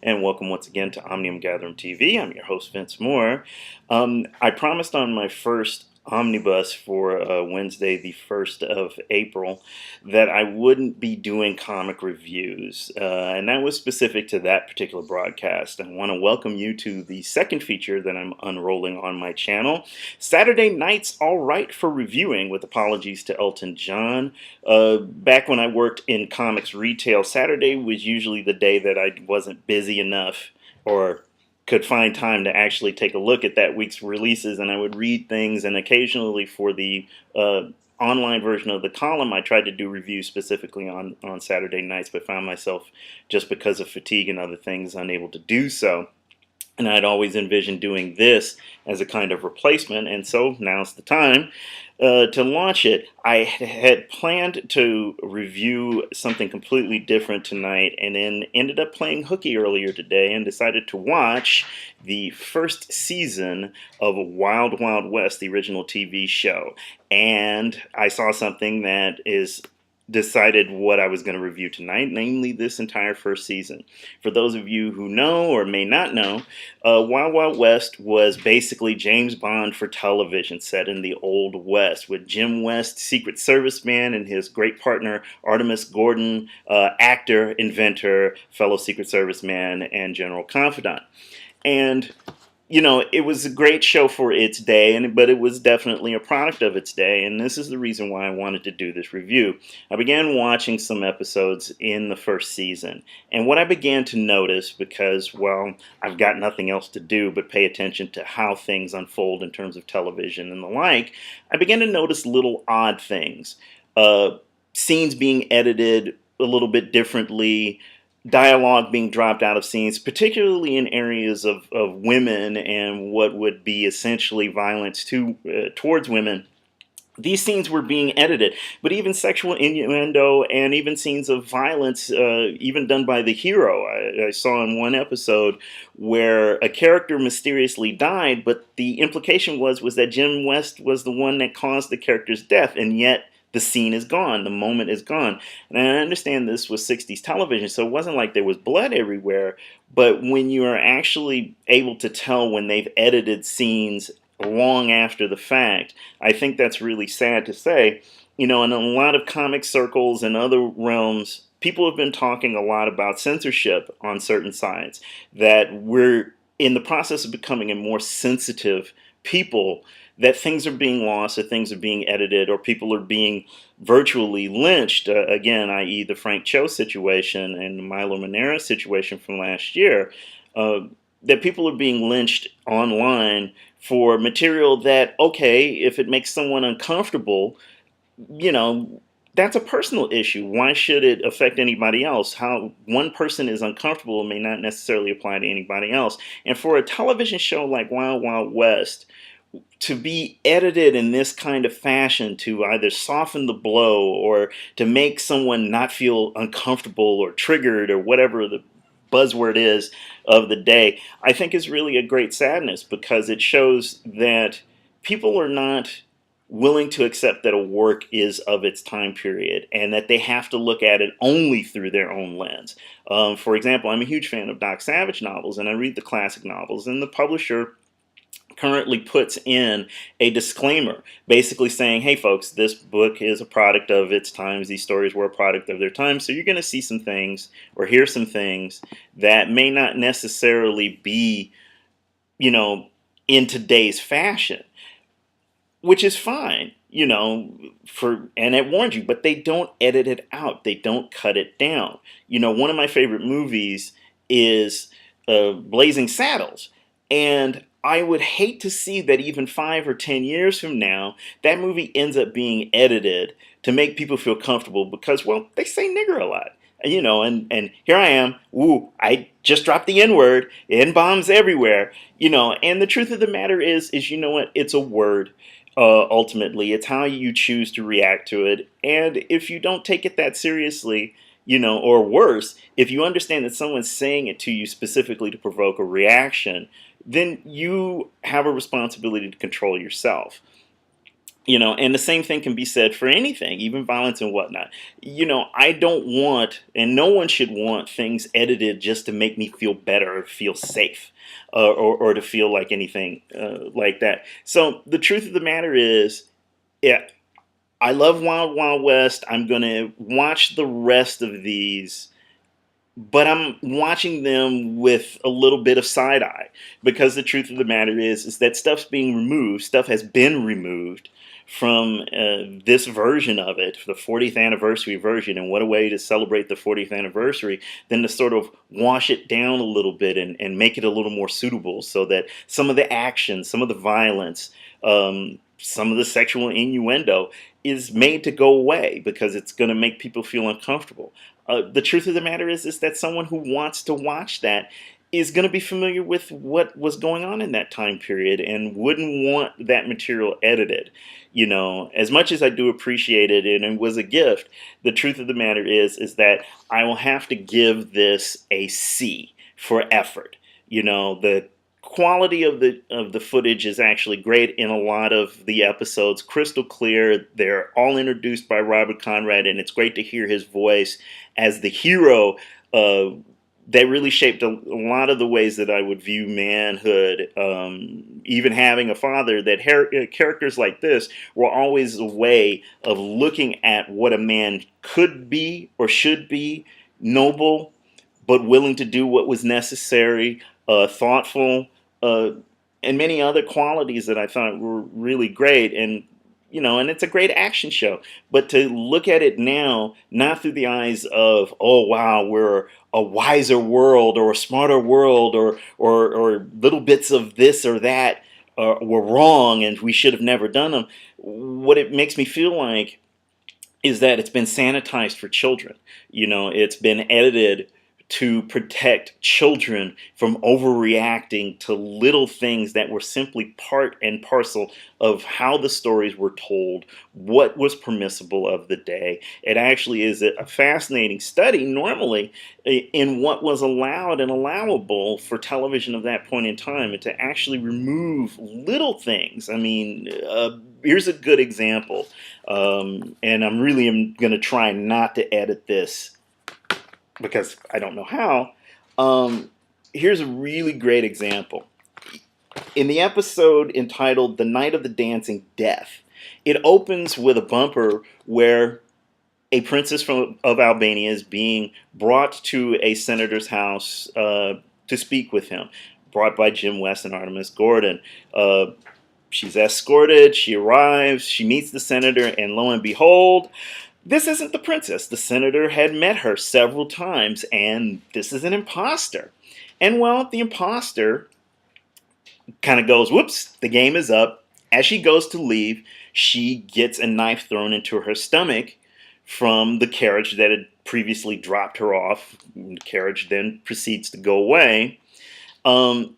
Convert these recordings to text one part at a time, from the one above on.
and welcome once again to Omnium Gatherum TV. I'm your host, Vince Moore. I promised on my first omnibus for Wednesday, the 1st of April, that I wouldn't be doing comic reviews, and that was specific to that particular broadcast. I want to welcome you to the second feature that I'm unrolling on my channel, Saturday Nights All Right for Reviewing, with apologies to Elton John. Back when I worked in comics retail, Saturday was usually the day that I wasn't busy enough or could find time to actually take a look at that week's releases, and I would read things, and occasionally for the online version of the column, I tried to do reviews specifically on Saturday nights, but found myself, just because of fatigue and other things, unable to do so. And I'd always envisioned doing this as a kind of replacement, and so now's the time to launch it. I had planned to review something completely different tonight, and then ended up playing hooky earlier today and decided to watch the first season of Wild Wild West, the original TV show. And I saw something that is decided what I was going to review tonight, namely this entire first season. For those of you who know or may not know, Wild Wild West was basically James Bond for television, set in the Old West, with Jim West, Secret Service man, and his great partner Artemis Gordon, actor, inventor, fellow Secret Service man, and general confidant. And you know, it was a great show for its day, but it was definitely a product of its day, and this is the reason why I wanted to do this review. I began watching some episodes in the first season, and what I began to notice, because, well, I've got nothing else to do but pay attention to how things unfold in terms of television and the like, I began to notice little odd things. Scenes being edited a little bit differently, dialogue being dropped out of scenes, particularly in areas of women and what would be essentially violence towards women. These scenes were being edited, but even sexual innuendo and even scenes of violence, even done by the hero. I saw in one episode where a character mysteriously died, but the implication was that Jim West was the one that caused the character's death, and yet the scene is gone, the moment is gone. And I understand this was 60s television, so it wasn't like there was blood everywhere, but when you are actually able to tell when they've edited scenes long after the fact, I think that's really sad to say. You know, in a lot of comic circles and other realms, people have been talking a lot about censorship on certain sides, that we're in the process of becoming a more sensitive people, that things are being lost, or things are being edited, or people are being virtually lynched, again, i.e. the Frank Cho situation and the Milo Manera situation from last year, that people are being lynched online for material that, okay, if it makes someone uncomfortable, you know, that's a personal issue. Why should it affect anybody else? How one person is uncomfortable may not necessarily apply to anybody else. And for a television show like Wild Wild West to be edited in this kind of fashion, to either soften the blow or to make someone not feel uncomfortable or triggered or whatever the buzzword is of the day, I think is really a great sadness, because it shows that people are not willing to accept that a work is of its time period and that they have to look at it only through their own lens. For example, I'm a huge fan of Doc Savage novels, and I read the classic novels, and the publisher currently puts in a disclaimer basically saying, hey folks, this book is a product of its times, these stories were a product of their time, so you're going to see some things or hear some things that may not necessarily be, you know, in today's fashion, which is fine, you know, and it warns you, but they don't edit it out, they don't cut it down. You know, one of my favorite movies is Blazing Saddles, and I would hate to see that even 5 or 10 years from now, that movie ends up being edited to make people feel comfortable because, well, they say nigger a lot. You know, and here I am, ooh, I just dropped the N-word, N-bombs everywhere, you know, and the truth of the matter is you know what, it's a word. Ultimately, it's how you choose to react to it, and if you don't take it that seriously, you know, or worse, if you understand that someone's saying it to you specifically to provoke a reaction, then you have a responsibility to control yourself. And the same thing can be said for anything, even violence and whatnot. I don't want, and no one should want, things edited just to make me feel better or feel safe, or to feel like anything like that. So the truth of the matter is, yeah, I love Wild Wild West. I'm going to watch the rest of these, but I'm watching them with a little bit of side eye, because the truth of the matter is that stuff's being removed. Stuff has been removed from this version of it, the 40th anniversary version. And what a way to celebrate the 40th anniversary than to sort of wash it down a little bit, and make it a little more suitable, so that some of the action, some of the violence, some of the sexual innuendo is made to go away, because it's going to make people feel uncomfortable. The truth of the matter is that someone who wants to watch that is going to be familiar with what was going on in that time period and wouldn't want that material edited. As much as I do appreciate it, and it was a gift, the truth of the matter is that I will have to give this a C for effort. The quality of the footage is actually great in a lot of the episodes, crystal clear. They're all introduced by Robert Conrad, and it's great to hear his voice as the hero. That really shaped a lot of the ways that I would view manhood. Even having a father, that characters like this were always a way of looking at what a man could be or should be: noble, but willing to do what was necessary, thoughtful, uh, and many other qualities that I thought were really great. And it's a great action show. But to look at it now, not through the eyes of, oh wow, we're a wiser world or a smarter world, or little bits of this or that were wrong and we should have never done them. What it makes me feel like is that it's been sanitized for children. It's been edited to protect children from overreacting to little things that were simply part and parcel of how the stories were told, what was permissible of the day. It actually is a fascinating study, normally, in what was allowed and allowable for television of that point in time, and to actually remove little things. I mean, here's a good example, and I'm really going to try not to edit this, because I don't know how. Here's a really great example. In the episode entitled "The Night of the Dancing Death," it opens with a bumper where a princess of Albania is being brought to a senator's house to speak with him, brought by Jim West and Artemis Gordon. She's escorted, she arrives, she meets the senator, and lo and behold, this isn't the princess. The senator had met her several times, and this is an imposter. And well, the imposter kind of goes, whoops, the game is up. As she goes to leave, she gets a knife thrown into her stomach from the carriage that had previously dropped her off. The carriage then proceeds to go away. And,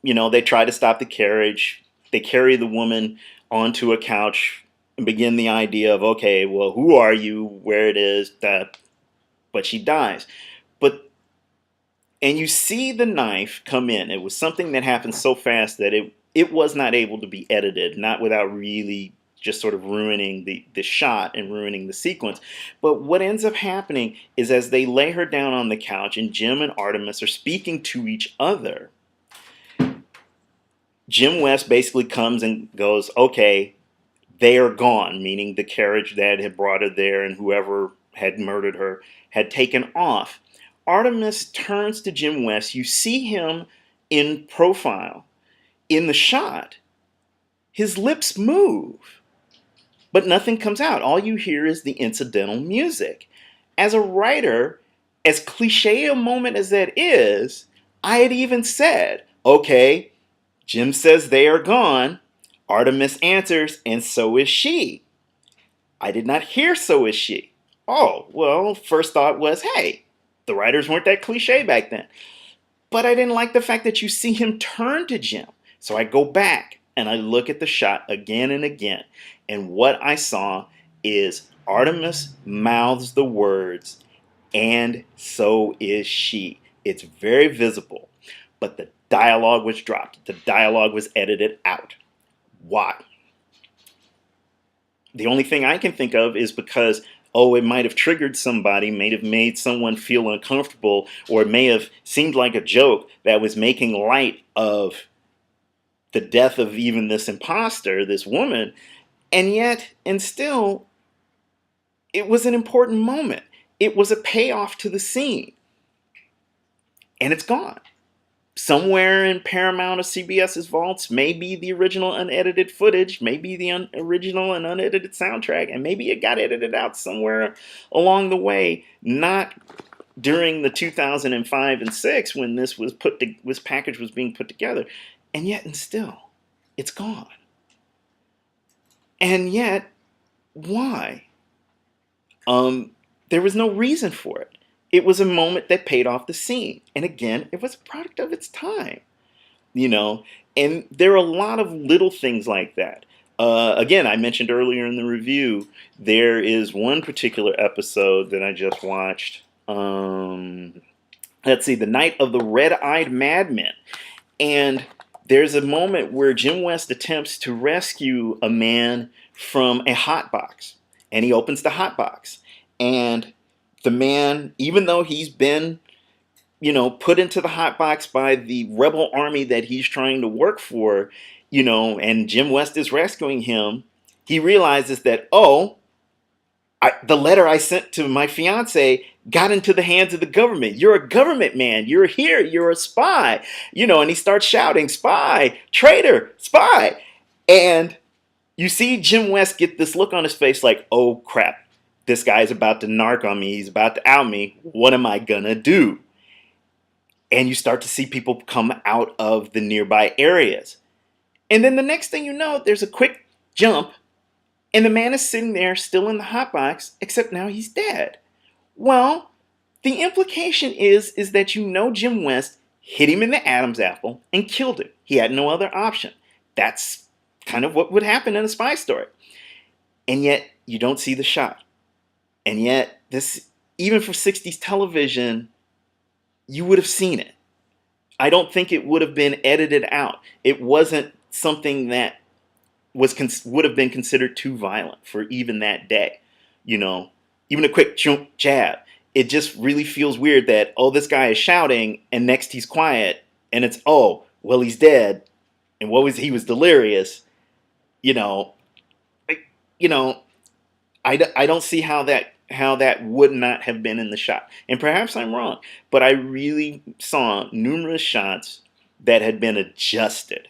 they try to stop the carriage. They carry the woman onto a couch and begin the idea of, okay, well, who are you, where it is, that, but she dies. And you see the knife come in. It was something that happened so fast that it was not able to be edited, not without really just sort of ruining the shot and ruining the sequence. But what ends up happening is, as they lay her down on the couch and Jim and Artemis are speaking to each other, Jim West basically comes and goes, okay, they are gone, meaning the carriage that had brought her there and whoever had murdered her had taken off. Artemis turns to Jim West. You see him in profile. In the shot, his lips move, but nothing comes out. All you hear is the incidental music. As a writer, as cliche a moment as that is, I had even said, okay, Jim says they are gone. Artemis answers, and so is she. I did not hear so is she. Oh, well, first thought was, hey, the writers weren't that cliche back then. But I didn't like the fact that you see him turn to Jim. So I go back and I look at the shot again and again. And what I saw is Artemis mouths the words, and so is she. It's very visible. But the dialogue was dropped. The dialogue was edited out. Why? The only thing I can think of is because, oh, it might have triggered somebody, may have made someone feel uncomfortable, or it may have seemed like a joke that was making light of the death of even this imposter, this woman, and yet, and still, it was an important moment. It was a payoff to the scene, and it's gone. Somewhere in Paramount or CBS's vaults may be the original unedited footage, maybe the original and unedited soundtrack, and maybe it got edited out somewhere along the way, not during the 2005 and 6 when this package was being put together, and yet and still, it's gone. And yet, why? There was no reason for it. It was a moment that paid off the scene. And again, it was a product of its time, you know. And there are a lot of little things like that. Again, I mentioned earlier in the review, there is one particular episode that I just watched. Let's see, The Night of the Red-Eyed Madmen. And there's a moment where Jim West attempts to rescue a man from a hot box. And he opens the hot box. And the man, even though he's been, put into the hot box by the rebel army that he's trying to work for, and Jim West is rescuing him, he realizes that, the letter I sent to my fiance got into the hands of the government. You're a government man. You're here. You're a spy. And he starts shouting, spy, traitor, spy. And you see Jim West get this look on his face like, oh, crap. This guy's about to narc on me. He's about to out me. What am I going to do? And you start to see people come out of the nearby areas. And then the next thing you know, there's a quick jump. And the man is sitting there still in the hot box, except now he's dead. Well, the implication is that Jim West hit him in the Adam's apple and killed him. He had no other option. That's kind of what would happen in a spy story. And yet, you don't see the shot. And yet, this, even for 60s television, you would have seen it. I don't think it would have been edited out. It wasn't something that would have been considered too violent for even that day. Even a quick jab. It just really feels weird that, this guy is shouting and next he's quiet. And it's, he's dead. And he was delirious. I don't see how that would not have been in the shot. And perhaps I'm wrong, but I really saw numerous shots that had been adjusted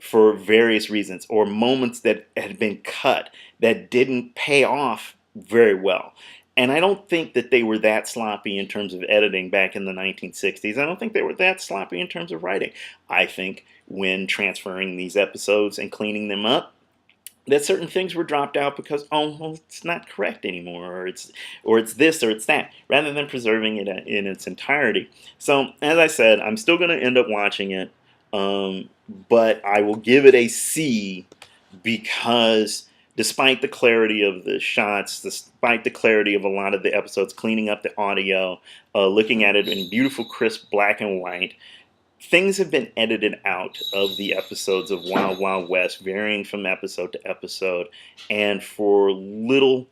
for various reasons, or moments that had been cut that didn't pay off very well. And I don't think that they were that sloppy in terms of editing back in the 1960s. I don't think they were that sloppy in terms of writing. I think when transferring these episodes and cleaning them up, that certain things were dropped out because, it's not correct anymore, or it's this, or it's that, rather than preserving it in its entirety. So, as I said, I'm still going to end up watching it, but I will give it a C because despite the clarity of the shots, despite the clarity of a lot of the episodes, cleaning up the audio, looking at it in beautiful, crisp black and white, things have been edited out of the episodes of Wild Wild West, varying from episode to episode, and for little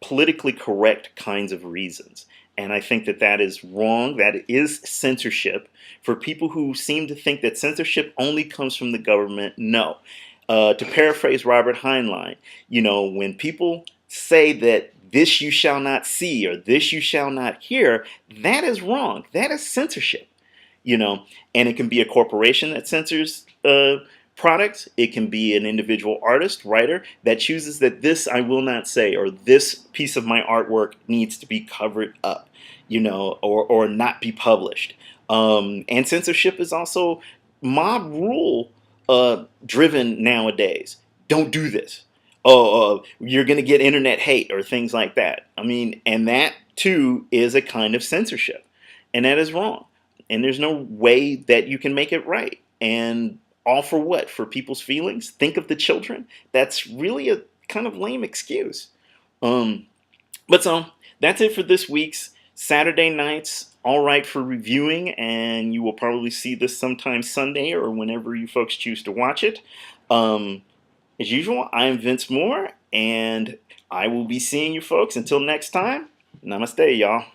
politically correct kinds of reasons. And I think that is wrong. That is censorship. For people who seem to think that censorship only comes from the government, no. To paraphrase Robert Heinlein, when people say that this you shall not see or this you shall not hear, that is wrong. That is censorship. And it can be a corporation that censors products. It can be an individual artist, writer, that chooses that this I will not say, or this piece of my artwork needs to be covered up, or not be published. And censorship is also mob rule driven nowadays. Don't do this. You're going to get internet hate or things like that. And that too is a kind of censorship, and that is wrong. And there's no way that you can make it right. And all for what? For people's feelings? Think of the children? That's really a kind of lame excuse. But so, that's it for this week's Saturday Nights All Right for reviewing. And you will probably see this sometime Sunday or whenever you folks choose to watch it. As usual, I'm Vince Moore. And I will be seeing you folks until next time. Namaste, y'all.